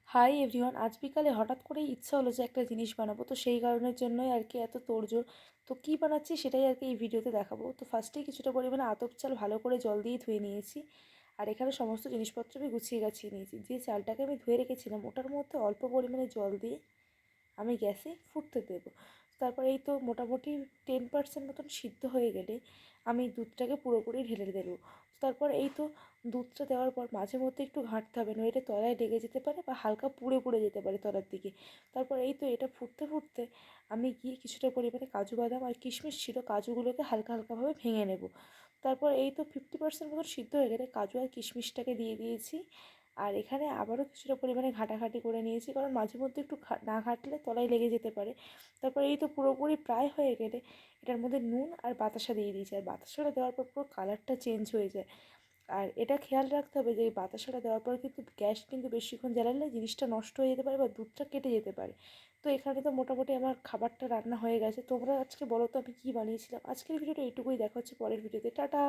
Hi everyone, আজ বিকালে হঠাৎ করেই ইচ্ছা হলো যে একটা জিনিস বানাবো। তো সেই কারণের জন্যই আর কি এত তোড়জোড়। তো কী বানাচ্ছি সেটাই আর কি এই ভিডিওতে দেখাবো। তো ফার্স্টেই কিছুটা পরিমাণে আতপ চাল ভালো করে জল দিয়ে ধুয়ে নিয়েছি। আর এখানে সমস্ত জিনিসপত্র আমি গুছিয়ে গাছিয়ে নিয়েছি। যে চালটাকে আমি ধুয়ে রেখেছিলাম ওটার মধ্যে অল্প পরিমাণে জল দিয়ে আমি গ্যাসে ফুটতে দেবো। তারপর এই তো মোটামুটি 10% মতন সিদ্ধ হয়ে গেলে আমি দুধটাকে পুরোপুরি ঢেলে দেবো। তারপর এই তো দুধটা দেওয়ার পর মাঝে মধ্যে একটু ঘাঁটতে হবে, নইলে তলায় লেগে যেতে পারে বা হালকা পুড়ে পুড়ে যেতে পারে তলার দিকে। তারপর এই তো এটা ফুটতে ফুটতে আমি গিয়ে কিছুটা পরিমাণে কাজু বাদাম আর কিশমিশ ছিল, কাজুগুলোকে হালকা হালকাভাবে ভেঙে নেব। তারপর এই তো 50% মতন সিদ্ধ হয়ে গেলে কাজু আর কিশমিশটাকে দিয়ে দিয়েছি। আর এখানে আবারও কিছুটা পরিমাণে ঘাঁটাঘাঁটি করে নিয়েছি, কারণ মাঝে মধ্যে একটু না ঘাঁটলে তলায় লেগে যেতে পারে। তারপর এই তো পুরোপুরি প্রায় হয়ে গেলে এটার মধ্যে নুন আর বাতাসা দিয়ে দিয়েছি। আর বাতাসাটা দেওয়ার পর পুরো কালারটা চেঞ্জ হয়ে যায়। আর এটা খেয়াল রাখতে হবে যে এই বাতাসাটা দেওয়ার পর কিন্তু গ্যাস কিন্তু বেশিক্ষণ জ্বালালে জিনিসটা নষ্ট হয়ে যেতে পারে বা দুধটা কেটে যেতে পারে। তো এখানে তো মোটামুটি আমার খাবারটা রান্না হয়ে গেছে। তোমরা আজকে বলো তো আমি কী বানিয়েছিলাম। আজকের ভিডিওটা এইটুকুই, দেখা হচ্ছে পরের ভিডিওতে। টাটা।